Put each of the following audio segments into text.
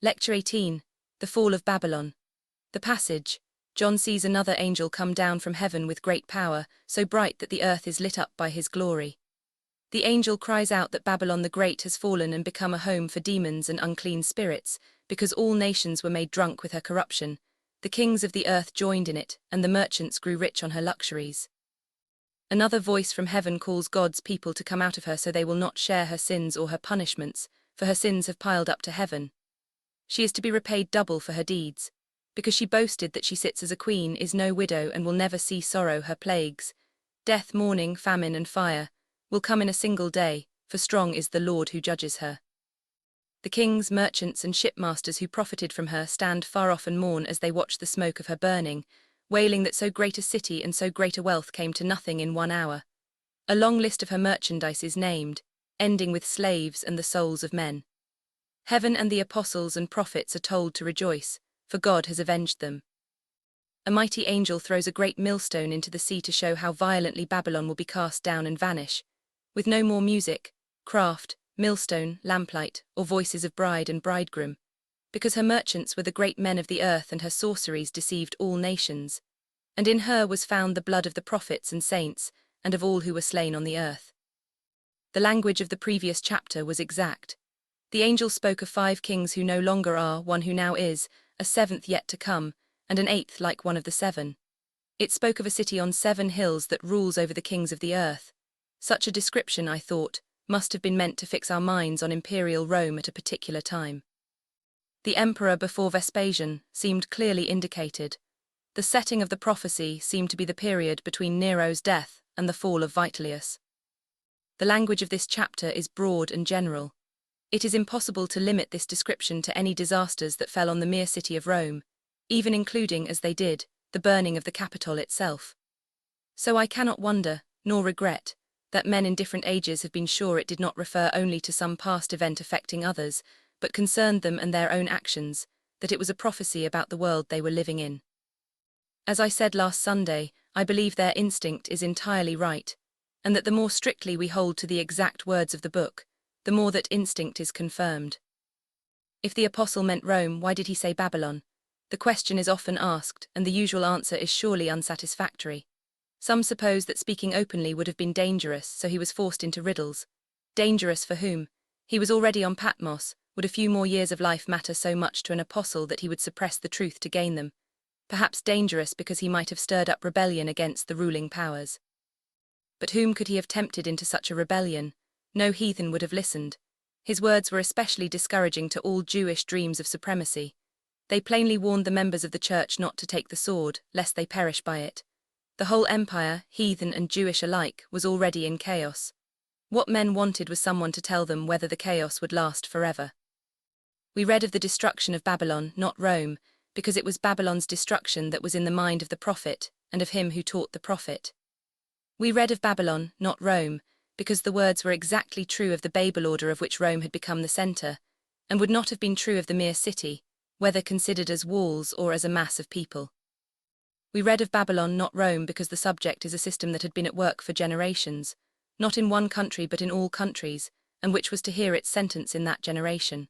Lecture 18. The Fall of Babylon. The passage. John sees another angel come down from heaven with great power, so bright that the earth is lit up by his glory. The angel cries out that Babylon the Great has fallen and become a home for demons and unclean spirits, because all nations were made drunk with her corruption. The kings of the earth joined in it, and the merchants grew rich on her luxuries. Another voice from heaven calls God's people to come out of her so they will not share her sins or her punishments, for her sins have piled up to heaven. She is to be repaid double for her deeds. Because she boasted that she sits as a queen, is no widow, and will never see sorrow. Her plagues, death, mourning, famine, and fire, will come in a single day, for strong is the Lord who judges her. The kings, merchants, and shipmasters who profited from her stand far off and mourn as they watch the smoke of her burning, wailing that so great a city and so great a wealth came to nothing in 1 hour. A long list of her merchandise is named, ending with slaves and the souls of men. Heaven and the apostles and prophets are told to rejoice, for God has avenged them. A mighty angel throws a great millstone into the sea to show how violently Babylon will be cast down and vanish, with no more music, craft, millstone, lamplight, or voices of bride and bridegroom, because her merchants were the great men of the earth and her sorceries deceived all nations, and in her was found the blood of the prophets and saints, and of all who were slain on the earth. The language of the previous chapter was exact. The angel spoke of 5 kings who no longer are, one who now is, a 7th yet to come, and an 8th like one of the 7. It spoke of a city on 7 hills that rules over the kings of the earth. Such a description, I thought, must have been meant to fix our minds on imperial Rome at a particular time. The emperor before Vespasian seemed clearly indicated. The setting of the prophecy seemed to be the period between Nero's death and the fall of Vitellius. The language of this chapter is broad and general. It is impossible to limit this description to any disasters that fell on the mere city of Rome, even including, as they did, the burning of the Capitol itself. So I cannot wonder, nor regret, that men in different ages have been sure it did not refer only to some past event affecting others, but concerned them and their own actions, that it was a prophecy about the world they were living in. As I said last Sunday, I believe their instinct is entirely right, and that the more strictly we hold to the exact words of the book, the more that instinct is confirmed. If the apostle meant Rome, why did he say Babylon? The question is often asked, and the usual answer is surely unsatisfactory. Some suppose that speaking openly would have been dangerous, so he was forced into riddles. Dangerous for whom? He was already on Patmos. Would a few more years of life matter so much to an apostle that he would suppress the truth to gain them? Perhaps dangerous because he might have stirred up rebellion against the ruling powers. But whom could he have tempted into such a rebellion? No heathen would have listened. His words were especially discouraging to all Jewish dreams of supremacy. They plainly warned the members of the church not to take the sword, lest they perish by it. The whole empire, heathen and Jewish alike, was already in chaos. What men wanted was someone to tell them whether the chaos would last forever. We read of the destruction of Babylon, not Rome, because it was Babylon's destruction that was in the mind of the prophet, and of him who taught the prophet. We read of Babylon, not Rome, because the words were exactly true of the Babel order of which Rome had become the center, and would not have been true of the mere city, whether considered as walls or as a mass of people. We read of Babylon, not Rome, because the subject is a system that had been at work for generations, not in one country but in all countries, and which was to hear its sentence in that generation.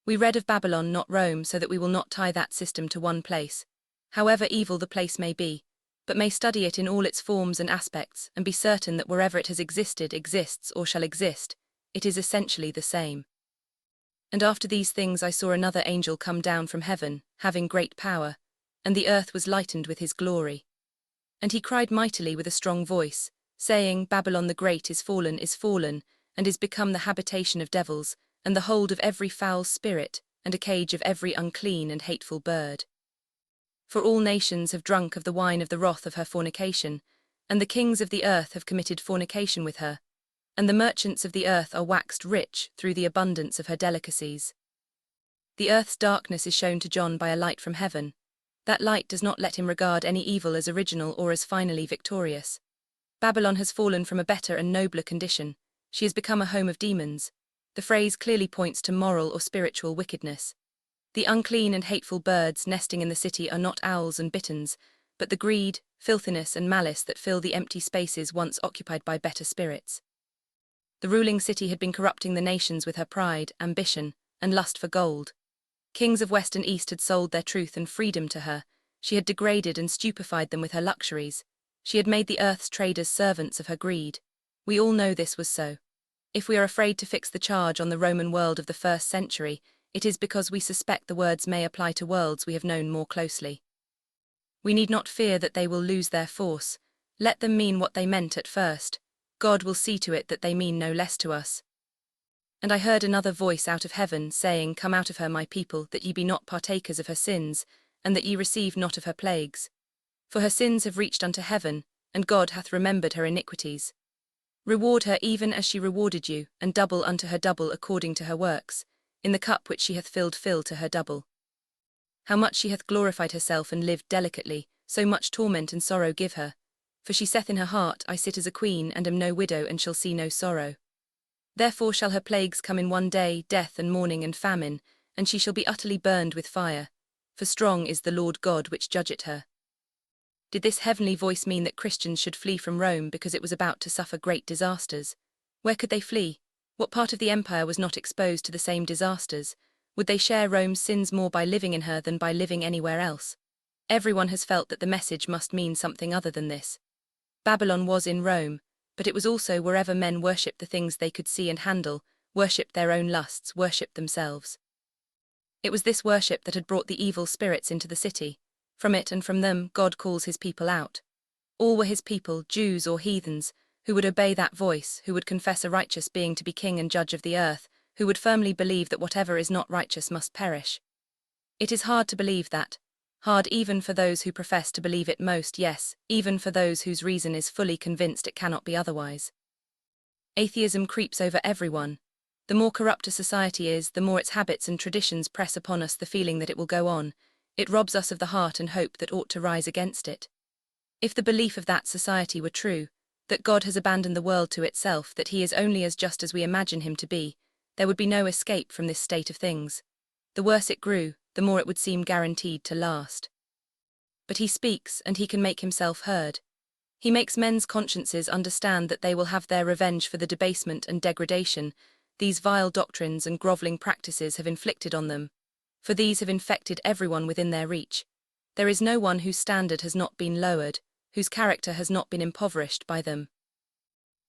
We read of Babylon, not Rome, so that we will not tie that system to one place, however evil the place may be, but may study it in all its forms and aspects, and be certain that wherever it has existed, exists, or shall exist, it is essentially the same. And after these things I saw another angel come down from heaven, having great power, and the earth was lightened with his glory. And he cried mightily with a strong voice, saying, Babylon the Great is fallen, and is become the habitation of devils, and the hold of every foul spirit, and a cage of every unclean and hateful bird. For all nations have drunk of the wine of the wrath of her fornication, and the kings of the earth have committed fornication with her, and the merchants of the earth are waxed rich through the abundance of her delicacies. The earth's darkness is shown to John by a light from heaven. That light does not let him regard any evil as original or as finally victorious. Babylon has fallen from a better and nobler condition. She has become a home of demons. The phrase clearly points to moral or spiritual wickedness. The unclean and hateful birds nesting in the city are not owls and bitterns, but the greed, filthiness and malice that fill the empty spaces once occupied by better spirits. The ruling city had been corrupting the nations with her pride, ambition, and lust for gold. Kings of West and East had sold their truth and freedom to her. She had degraded and stupefied them with her luxuries. She had made the earth's traders servants of her greed. We all know this was so. If we are afraid to fix the charge on the Roman world of the 1st century, it is because we suspect the words may apply to worlds we have known more closely. We need not fear that they will lose their force. Let them mean what they meant at first. God will see to it that they mean no less to us. And I heard another voice out of heaven, saying, Come out of her, my people, that ye be not partakers of her sins, and that ye receive not of her plagues. For her sins have reached unto heaven, and God hath remembered her iniquities. Reward her even as she rewarded you, and double unto her double according to her works. In the cup which she hath filled, fill to her double. How much she hath glorified herself and lived delicately, so much torment and sorrow give her. For she saith in her heart, I sit as a queen, and am no widow, and shall see no sorrow. Therefore shall her plagues come in one day, death and mourning and famine, and she shall be utterly burned with fire. For strong is the Lord God which judgeth her. Did this heavenly voice mean that Christians should flee from Rome because it was about to suffer great disasters? Where could they flee? What part of the empire was not exposed to the same disasters? Would they share Rome's sins more by living in her than by living anywhere else? Everyone has felt that the message must mean something other than this. Babylon was in Rome, but it was also wherever men worshipped the things they could see and handle, worshipped their own lusts, worshipped themselves. It was this worship that had brought the evil spirits into the city. From it and from them God calls his people out. All were his people, Jews or heathens, who would obey that voice, who would confess a righteous being to be king and judge of the earth, who would firmly believe that whatever is not righteous must perish. It is hard to believe that. Hard even for those who profess to believe it most, yes, even for those whose reason is fully convinced it cannot be otherwise. Atheism creeps over everyone. The more corrupt a society is, the more its habits and traditions press upon us the feeling that it will go on. It robs us of the heart and hope that ought to rise against it. If the belief of that society were true, that God has abandoned the world to itself, that he is only as just as we imagine him to be, there would be no escape from this state of things. The worse it grew, the more it would seem guaranteed to last. But he speaks, and he can make himself heard. He makes men's consciences understand that they will have their revenge for the debasement and degradation these vile doctrines and grovelling practices have inflicted on them. For these have infected everyone within their reach. There is no one whose standard has not been lowered, whose character has not been impoverished by them.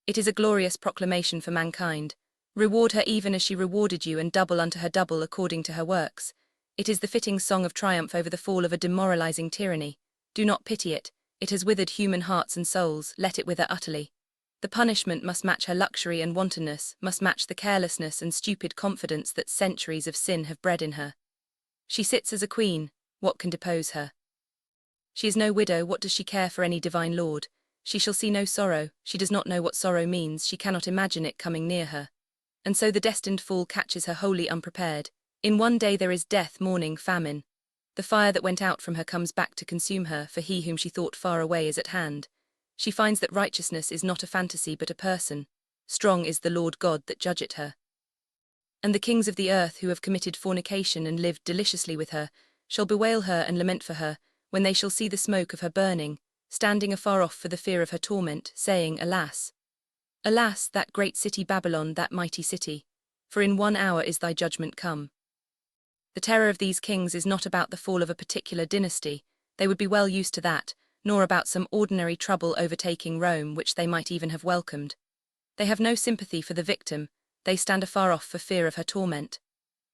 It is a glorious proclamation for mankind. Reward her even as she rewarded you, and double unto her double according to her works. It is the fitting song of triumph over the fall of a demoralizing tyranny. Do not pity it. It has withered human hearts and souls, let it wither utterly. The punishment must match her luxury and wantonness, must match the carelessness and stupid confidence that centuries of sin have bred in her. She sits as a queen, what can depose her? She is no widow, what does she care for any divine lord? She shall see no sorrow, she does not know what sorrow means, she cannot imagine it coming near her. And so the destined fall catches her wholly unprepared. In one day there is death, mourning, famine. The fire that went out from her comes back to consume her, for he whom she thought far away is at hand. She finds that righteousness is not a fantasy but a person. Strong is the Lord God that judgeth her. And the kings of the earth who have committed fornication and lived deliciously with her, shall bewail her and lament for her, when they shall see the smoke of her burning, standing afar off for the fear of her torment, saying, Alas! Alas, that great city Babylon, that mighty city! For in 1 hour is thy judgment come. The terror of these kings is not about the fall of a particular dynasty, they would be well used to that, nor about some ordinary trouble overtaking Rome which they might even have welcomed. They have no sympathy for the victim, they stand afar off for fear of her torment.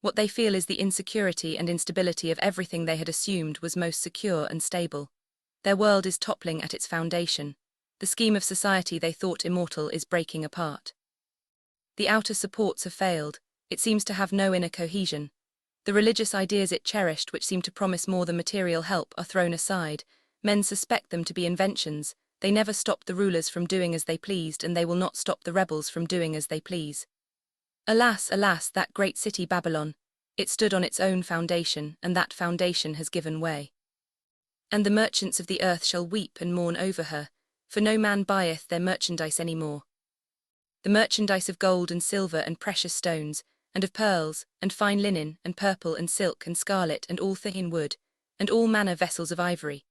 What they feel is the insecurity and instability of everything they had assumed was most secure and stable. Their world is toppling at its foundation. The scheme of society they thought immortal is breaking apart. The outer supports have failed, it seems to have no inner cohesion. The religious ideas it cherished, which seem to promise more than material help, are thrown aside. Men suspect them to be inventions. They never stopped the rulers from doing as they pleased, and they will not stop the rebels from doing as they please. Alas, alas, that great city Babylon! It stood on its own foundation, and that foundation has given way. And the merchants of the earth shall weep and mourn over her, for no man buyeth their merchandise any more. The merchandise of gold and silver and precious stones, and of pearls, and fine linen, and purple, and silk, and scarlet, and all thin wood, and all manner vessels of ivory,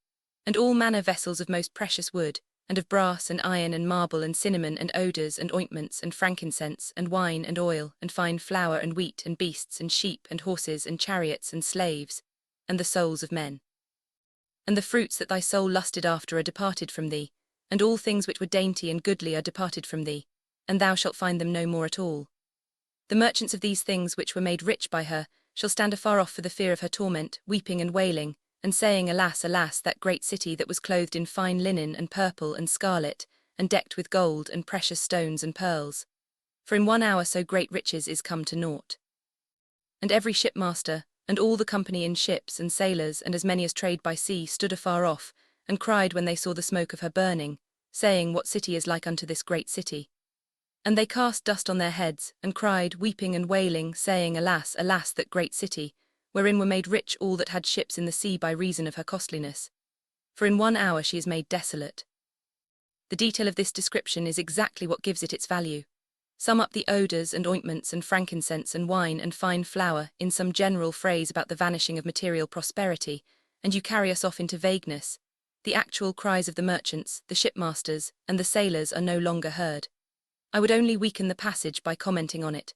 and all manner vessels of most precious wood, and of brass and iron and marble and cinnamon and odours and ointments and frankincense and wine and oil and fine flour and wheat and beasts and sheep and horses and chariots and slaves, and the souls of men. And the fruits that thy soul lusted after are departed from thee, and all things which were dainty and goodly are departed from thee, and thou shalt find them no more at all. The merchants of these things which were made rich by her shall stand afar off for the fear of her torment, weeping and wailing, and saying, Alas, alas, that great city that was clothed in fine linen and purple and scarlet, and decked with gold and precious stones and pearls. For in 1 hour so great riches is come to naught. And every shipmaster, and all the company in ships and sailors and as many as trade by sea stood afar off, and cried when they saw the smoke of her burning, saying, What city is like unto this great city? And they cast dust on their heads, and cried, weeping and wailing, saying, Alas, alas, that great city, wherein were made rich all that had ships in the sea by reason of her costliness. For in 1 hour she is made desolate. The detail of this description is exactly what gives it its value. Sum up the odours and ointments and frankincense and wine and fine flour in some general phrase about the vanishing of material prosperity, and you carry us off into vagueness. The actual cries of the merchants, the shipmasters, and the sailors are no longer heard. I would only weaken the passage by commenting on it,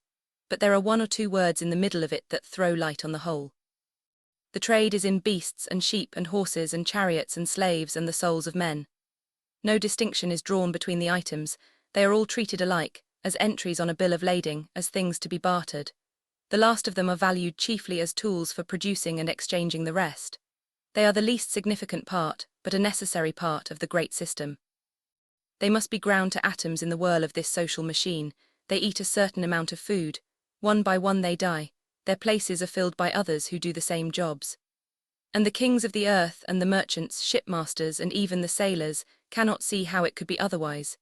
but there are 1 or 2 words in the middle of it that throw light on the whole. The trade is in beasts and sheep and horses and chariots and slaves and the souls of men. No distinction is drawn between the items, they are all treated alike, as entries on a bill of lading, as things to be bartered. The last of them are valued chiefly as tools for producing and exchanging the rest. They are the least significant part, but a necessary part of the great system. They must be ground to atoms in the whirl of this social machine. They eat a certain amount of food. 1 by 1 they die. Their places are filled by others who do the same jobs. And the kings of the earth and the merchants, shipmasters, and even the sailors cannot see how it could be otherwise,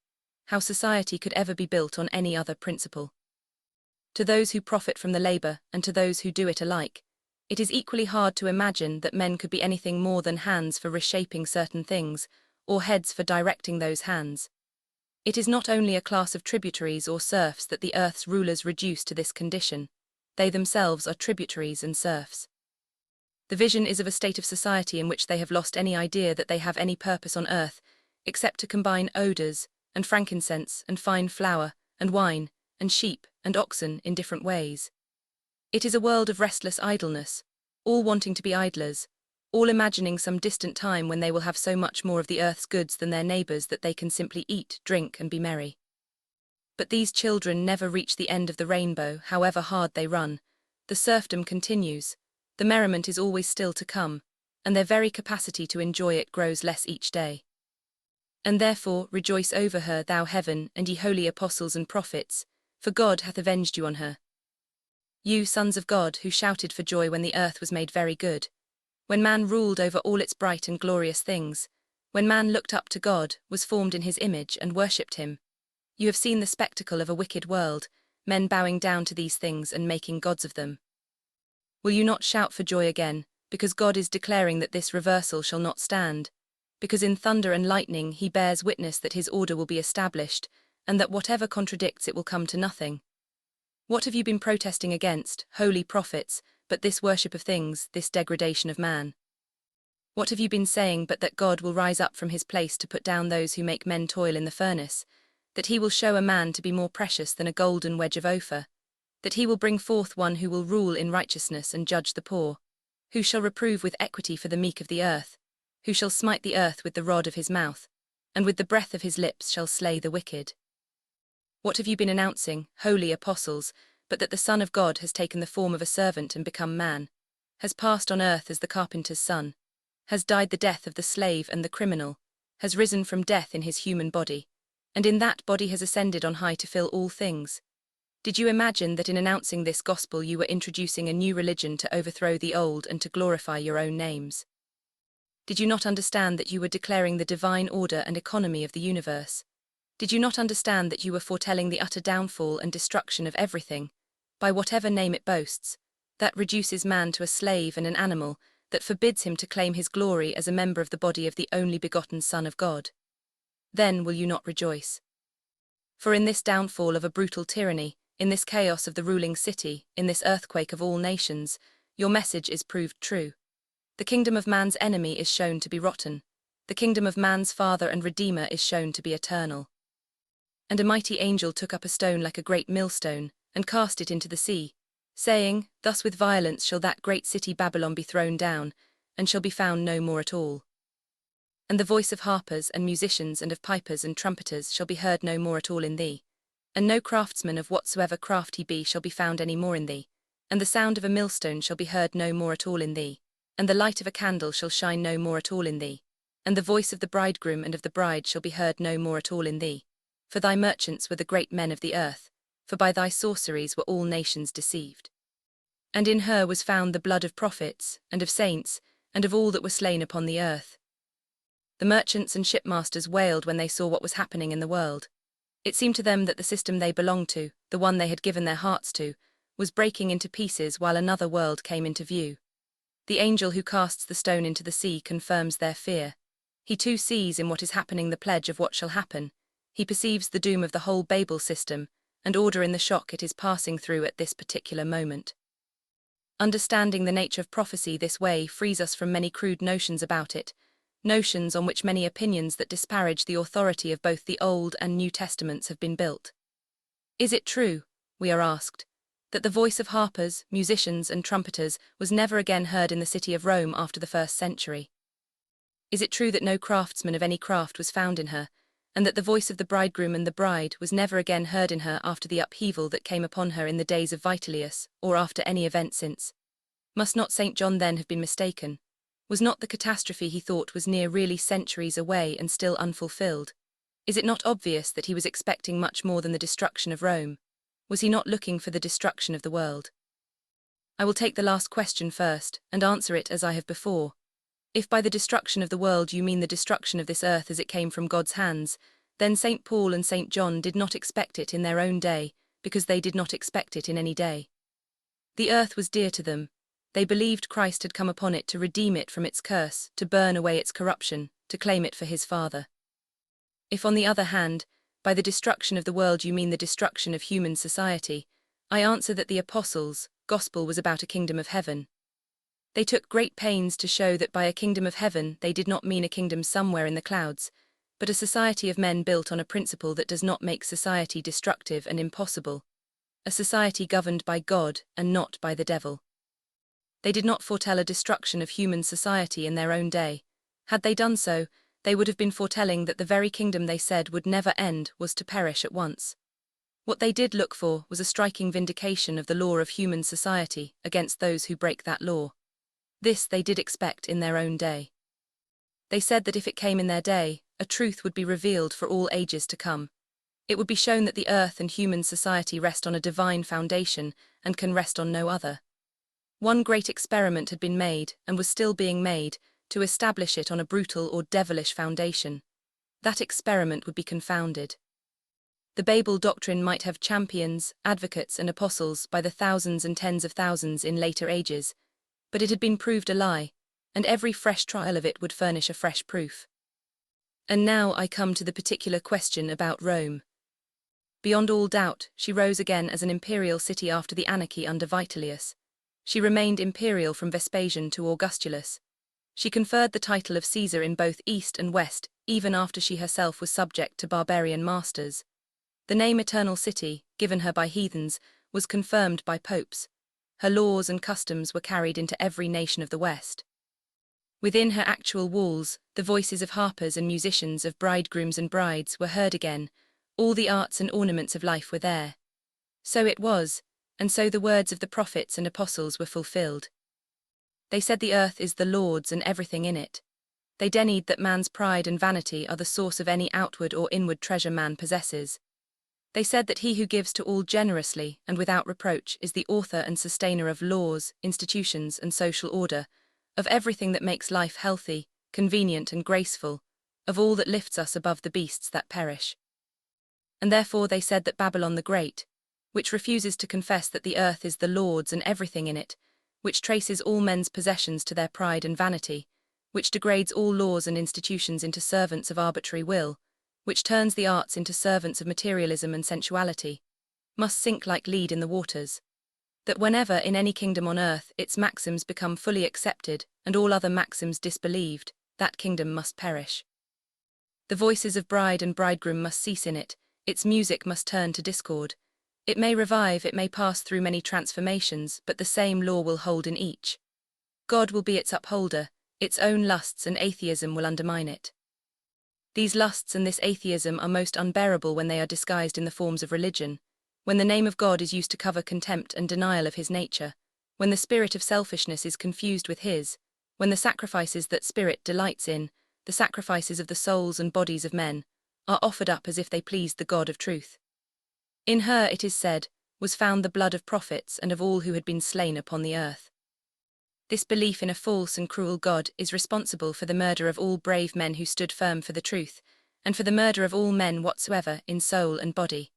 how society could ever be built on any other principle. To those who profit from the labor and to those who do it alike, it is equally hard to imagine that men could be anything more than hands for reshaping certain things, or heads for directing those hands. It is not only a class of tributaries or serfs that the earth's rulers reduce to this condition, they themselves are tributaries and serfs. The vision is of a state of society in which they have lost any idea that they have any purpose on earth, except to combine odours, and frankincense, and fine flour, and wine, and sheep, and oxen in different ways. It is a world of restless idleness, all wanting to be idlers, all imagining some distant time when they will have so much more of the earth's goods than their neighbours that they can simply eat, drink, and be merry. But these children never reach the end of the rainbow, however hard they run. The serfdom continues, the merriment is always still to come, and their very capacity to enjoy it grows less each day. And therefore rejoice over her, thou heaven, and ye holy apostles and prophets, for God hath avenged you on her. You sons of God, who shouted for joy when the earth was made very good, when man ruled over all its bright and glorious things, when man looked up to God, was formed in his image, and worshipped him. You have seen the spectacle of a wicked world, men bowing down to these things and making gods of them. Will you not shout for joy again, because God is declaring that this reversal shall not stand, because in thunder and lightning he bears witness that his order will be established, and that whatever contradicts it will come to nothing? What have you been protesting against, holy prophets, but this worship of things, this degradation of man? What have you been saying but that God will rise up from his place to put down those who make men toil in the furnace, that he will show a man to be more precious than a golden wedge of Ophir, that he will bring forth one who will rule in righteousness and judge the poor, who shall reprove with equity for the meek of the earth, who shall smite the earth with the rod of his mouth, and with the breath of his lips shall slay the wicked? What have you been announcing, holy apostles, but that the Son of God has taken the form of a servant and become man, has passed on earth as the carpenter's son, has died the death of the slave and the criminal, has risen from death in his human body, and in that body has ascended on high to fill all things? Did you imagine that in announcing this gospel you were introducing a new religion to overthrow the old and to glorify your own names? Did you not understand that you were declaring the divine order and economy of the universe? Did you not understand that you were foretelling the utter downfall and destruction of everything, by whatever name it boasts, that reduces man to a slave and an animal, that forbids him to claim his glory as a member of the body of the only begotten Son of God? Then will you not rejoice? For in this downfall of a brutal tyranny, in this chaos of the ruling city, in this earthquake of all nations, your message is proved true. The kingdom of man's enemy is shown to be rotten. the kingdom of man's Father and Redeemer is shown to be eternal. And a mighty angel took up a stone like a great millstone, and cast it into the sea, saying, Thus with violence shall that great city Babylon be thrown down, and shall be found no more at all. And the voice of harpers and musicians and of pipers and trumpeters shall be heard no more at all in thee. And no craftsman of whatsoever craft he be shall be found any more in thee. And the sound of a millstone shall be heard no more at all in thee. And the light of a candle shall shine no more at all in thee. And the voice of the bridegroom and of the bride shall be heard no more at all in thee. For thy merchants were the great men of the earth, for by thy sorceries were all nations deceived. And in her was found the blood of prophets, and of saints, and of all that were slain upon the earth. The merchants and shipmasters wailed when they saw what was happening in the world. It seemed to them that the system they belonged to, the one they had given their hearts to, was breaking into pieces while another world came into view. The angel who casts the stone into the sea confirms their fear. He too sees in what is happening the pledge of what shall happen. He perceives the doom of the whole Babel system, and order in the shock it is passing through at this particular moment. Understanding the nature of prophecy this way frees us from many crude notions about it, notions on which many opinions that disparage the authority of both the Old and New Testaments have been built. Is it true, we are asked, that the voice of harpers, musicians, and trumpeters was never again heard in the city of Rome after the 1st century? Is it true that no craftsman of any craft was found in her, and that the voice of the bridegroom and the bride was never again heard in her after the upheaval that came upon her in the days of Vitellius, or after any event since? Must not St. John then have been mistaken? Was not the catastrophe he thought was near really centuries away and still unfulfilled? Is it not obvious that he was expecting much more than the destruction of Rome? Was he not looking for the destruction of the world? I will take the last question first, and answer it as I have before. If by the destruction of the world you mean the destruction of this earth as it came from God's hands, then St. Paul and St. John did not expect it in their own day, because they did not expect it in any day. The earth was dear to them. They believed Christ had come upon it to redeem it from its curse, to burn away its corruption, to claim it for his Father. If on the other hand, by the destruction of the world you mean the destruction of human society, I answer that the Apostles' gospel was about a kingdom of heaven. They took great pains to show that by a kingdom of heaven they did not mean a kingdom somewhere in the clouds, but a society of men built on a principle that does not make society destructive and impossible, a society governed by God and not by the devil. They did not foretell a destruction of human society in their own day. Had they done so, they would have been foretelling that the very kingdom they said would never end was to perish at once. What they did look for was a striking vindication of the law of human society against those who break that law. This they did expect in their own day. They said that if it came in their day, a truth would be revealed for all ages to come. It would be shown that the earth and human society rest on a divine foundation and can rest on no other. One great experiment had been made, and was still being made, to establish it on a brutal or devilish foundation. That experiment would be confounded. The Babel doctrine might have champions, advocates, and apostles by the thousands and tens of thousands in later ages, but it had been proved a lie, and every fresh trial of it would furnish a fresh proof. And now I come to the particular question about Rome. Beyond all doubt, she rose again as an imperial city after the anarchy under Vitellius. She remained imperial from Vespasian to Augustulus. She conferred the title of Caesar in both East and West, even after she herself was subject to barbarian masters. The name Eternal City, given her by heathens, was confirmed by popes. Her laws and customs were carried into every nation of the West. Within her actual walls, the voices of harpers and musicians, of bridegrooms and brides, were heard again. All the arts and ornaments of life were there. So it was, and so the words of the prophets and apostles were fulfilled. They said the earth is the Lord's and everything in it. They denied that man's pride and vanity are the source of any outward or inward treasure man possesses. They said that he who gives to all generously and without reproach is the author and sustainer of laws, institutions, and social order, of everything that makes life healthy, convenient, and graceful, of all that lifts us above the beasts that perish. And therefore they said that Babylon the Great, which refuses to confess that the earth is the Lord's and everything in it, which traces all men's possessions to their pride and vanity, which degrades all laws and institutions into servants of arbitrary will, which turns the arts into servants of materialism and sensuality, must sink like lead in the waters. That whenever in any kingdom on earth its maxims become fully accepted and all other maxims disbelieved, that kingdom must perish. The voices of bride and bridegroom must cease in it, its music must turn to discord. It may revive, it may pass through many transformations, but the same law will hold in each. God will be its upholder, its own lusts and atheism will undermine it. These lusts and this atheism are most unbearable when they are disguised in the forms of religion, when the name of God is used to cover contempt and denial of his nature, when the spirit of selfishness is confused with his, when the sacrifices that spirit delights in, the sacrifices of the souls and bodies of men, are offered up as if they pleased the God of truth. In her, it is said, was found the blood of prophets and of all who had been slain upon the earth. This belief in a false and cruel God is responsible for the murder of all brave men who stood firm for the truth, and for the murder of all men whatsoever in soul and body.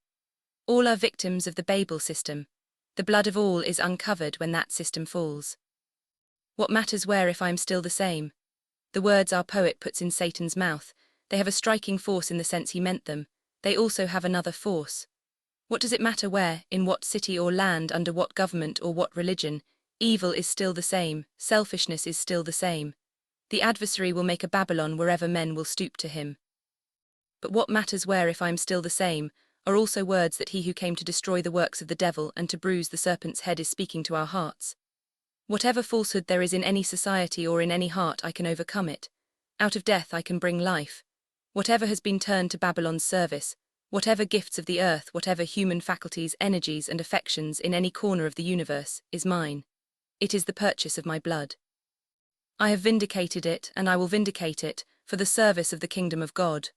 All are victims of the Babel system. The blood of all is uncovered when that system falls. What matters where if I am still the same? The words our poet puts in Satan's mouth, they have a striking force in the sense he meant them, they also have another force. What does it matter where, in what city or land, under what government or what religion? Evil is still the same, selfishness is still the same. The adversary will make a Babylon wherever men will stoop to him. But what matters where if I am still the same, are also words that he who came to destroy the works of the devil and to bruise the serpent's head is speaking to our hearts. Whatever falsehood there is in any society or in any heart, I can overcome it. Out of death I can bring life. Whatever has been turned to Babylon's service, whatever gifts of the earth, whatever human faculties, energies and affections in any corner of the universe, is mine. It is the purchase of my blood. I have vindicated it, and I will vindicate it, for the service of the kingdom of God.